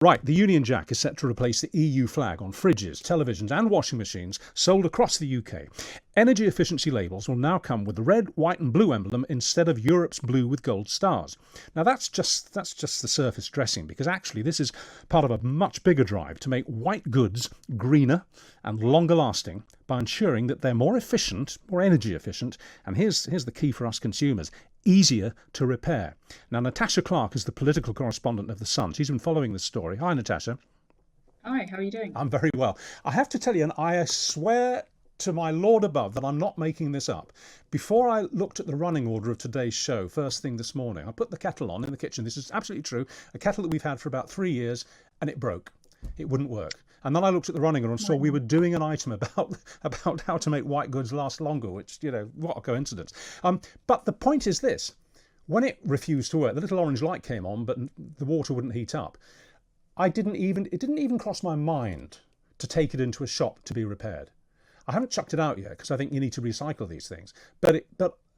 Right, the Union Jack is set to replace the EU flag on fridges, televisions, and washing machines sold across the UK. Energy efficiency labels will now come with the red, white, and blue emblem instead of Europe's blue with gold stars. Now that's just the surface dressing, because actually this is part of a much bigger drive to make white goods greener and longer lasting by ensuring that they're more efficient, more energy efficient, and here's the key for us consumers: easier to repair. Now, Natasha Clarke is the political correspondent of The Sun. She's been following this story. Hi, Natasha. Hi, how are you doing? I'm very well. I have to tell you, and I swear to my Lord above that I'm not making this up. Before I looked at the running order of today's show, first thing this morning, I put the kettle on in the kitchen. This is absolutely true. A kettle that we've had for about 3 years, and it broke. It wouldn't work. And then I looked at the running order and saw we were doing an item about how to make white goods last longer, which, what a coincidence. But the point is this: when it refused to work, the little orange light came on, but the water wouldn't heat up. It didn't even cross my mind to take it into a shop to be repaired. I haven't chucked it out yet because I think you need to recycle these things. But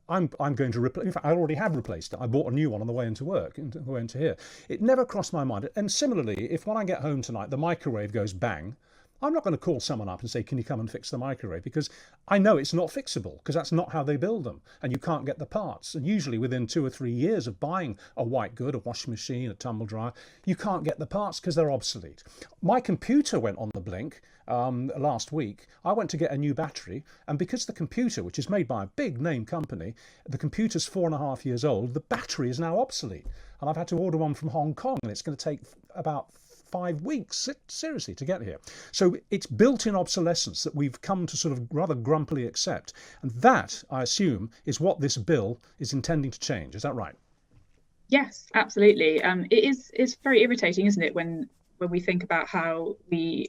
I'm going to replace. In fact, I already have replaced it. I bought a new one on the way into work, on the way into here. It never crossed my mind. And similarly, if when I get home tonight the microwave goes bang, I'm not going to call someone up and say, can you come and fix the microwave? Because I know it's not fixable, because that's not how they build them. And you can't get the parts. And usually within 2 or 3 years of buying a white good, a washing machine, a tumble dryer, you can't get the parts because they're obsolete. My computer went on the blink last week. I went to get a new battery. And because the computer, which is made by a big name company, the computer's 4.5 years old, the battery is now obsolete. And I've had to order one from Hong Kong, and it's going to take about 5 weeks, seriously, to get here. So it's built-in obsolescence that we've come to sort of rather grumpily accept. And that, I assume, is what this bill is intending to change. Is that right? Yes, absolutely. It's very irritating, isn't it, when we think about how we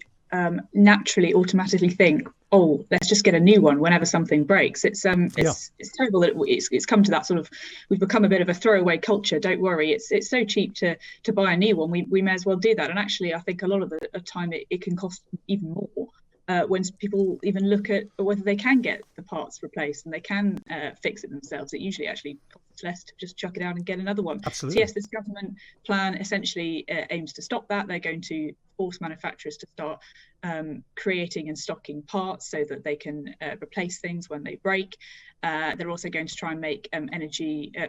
naturally automatically think, oh, let's just get a new one whenever something breaks. It's terrible that it's come to that sort of, we've become a bit of a throwaway culture. Don't worry, it's so cheap to buy a new one. We may as well do that. And actually, I think a lot of the time it can cost even more when people even look at whether they can get the parts replaced and they can fix it themselves. It usually actually costs less to just chuck it out and get another one. Absolutely. So yes, this government plan essentially aims to stop that. They're going to force manufacturers to start creating and stocking parts so that they can replace things when they break. They're also going to try and make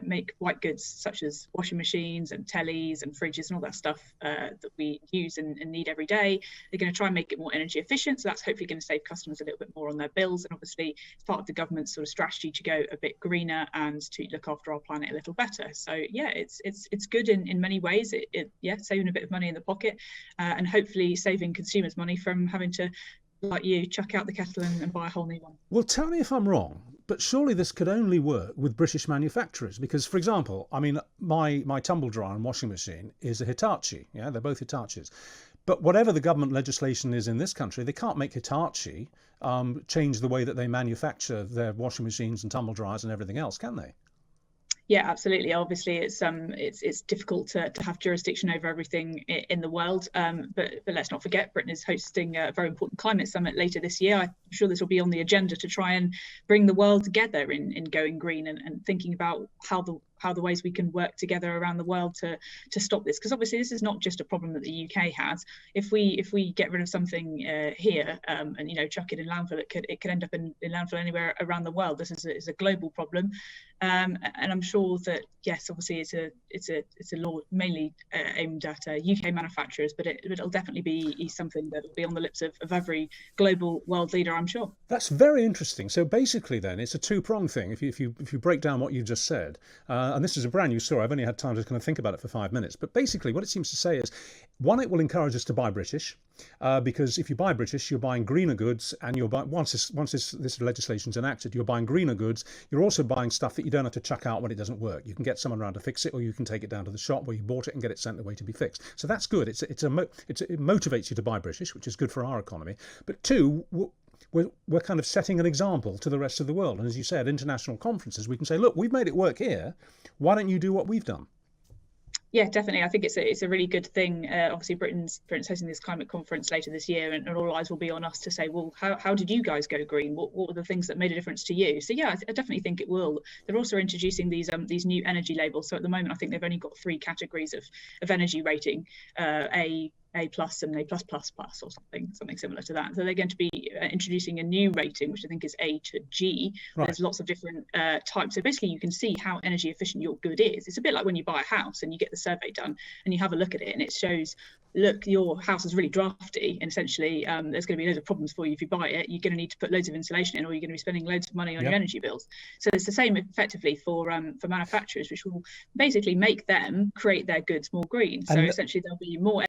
make white goods such as washing machines and tellies and fridges and all that stuff that we use and need every day. They're going to try and make it more energy efficient, so that's hopefully going to save customers a little bit more on their bills. And obviously it's part of the government's sort of strategy to go a bit greener and to look after our planet a little better. So yeah, it's good in many ways. Saving a bit of money in the pocket and hopefully saving consumers money from having to, like you, chuck out the kettle and buy a whole new one. Well, tell me if I'm wrong, but surely this could only work with British manufacturers, because, for example, I mean, my tumble dryer and washing machine is a Hitachi. Yeah, they're both Hitachis. But whatever the government legislation is in this country, they can't make Hitachi change the way that they manufacture their washing machines and tumble dryers and everything else, can they? Yeah, absolutely. Obviously, it's difficult to have jurisdiction over everything in the world. But let's not forget, Britain is hosting a very important climate summit later this year. I'm sure this will be on the agenda to try and bring the world together in going green and thinking about how the ways we can work together around the world to stop this. Because obviously this is not just a problem that the UK has. If we get rid of something here and chuck it in landfill, it could end up in landfill anywhere around the world. This is a global problem, and I'm sure that yes, obviously it's a law mainly aimed at UK manufacturers, but it'll definitely be something that will be on the lips of every global world leader, I'm sure. That's very interesting. So basically, then it's a two-pronged thing. If you break down what you just said. And this is a brand new story. I've only had time to kind of think about it for 5 minutes. But basically what it seems to say is, one, it will encourage us to buy British, because if you buy British, you're buying greener goods, and you're buying, once this legislation's enacted, you're buying greener goods. You're also buying stuff that you don't have to chuck out when it doesn't work. You can get someone around to fix it, or you can take it down to the shop where you bought it and get it sent away to be fixed. So that's good. It motivates you to buy British, which is good for our economy. But two, we're kind of setting an example to the rest of the world. And as you said, international conferences, we can say, look, we've made it work here. Why don't you do what we've done? Yeah, definitely. I think it's a really good thing. Obviously, Britain's hosting this climate conference later this year, and all eyes will be on us to say, well, how did you guys go green? What were the things that made a difference to you? So yeah, I definitely think it will. They're also introducing these new energy labels. So at the moment, I think they've only got 3 categories of energy rating: A, A plus and A plus plus plus or something similar to that. So they're going to be introducing a new rating, which I think is A to G. Right. There's lots of different types. So basically, you can see how energy efficient your good is. It's a bit like when you buy a house and you get the survey done and you have a look at it, and it shows, look, your house is really drafty, and essentially there's going to be loads of problems for you if you buy it. You're going to need to put loads of insulation in, or you're going to be spending loads of money on your energy bills. So it's the same effectively for manufacturers, which will basically make them create their goods more green. So essentially they'll be more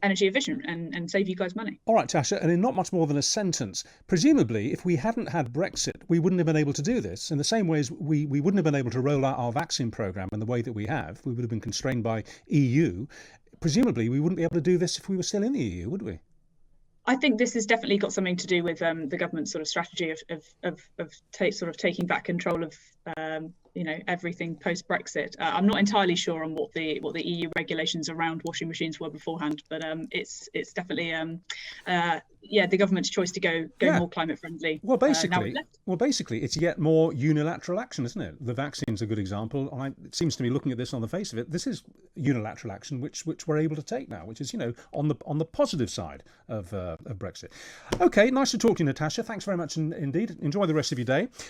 energy efficient and save you guys money. All right, Tasha, and in not much more than a sentence, presumably if we hadn't had Brexit, we wouldn't have been able to do this in the same way as we wouldn't have been able to roll out our vaccine programme in the way that we have. We would have been constrained by EU. Presumably we wouldn't be able to do this if we were still in the EU, would we? I think this has definitely got something to do with the government's sort of strategy of taking back control of everything post Brexit. I'm not entirely sure on what the EU regulations around washing machines were beforehand, but it's definitely the government's choice to go more climate friendly. Well, basically, it's yet more unilateral action, isn't it? The vaccine's a good example. It seems to me, looking at this on the face of it, this is unilateral action which we're able to take now, which is on the positive side of Brexit. Okay, nice to talk to you, Natasha. Thanks very much indeed. Enjoy the rest of your day.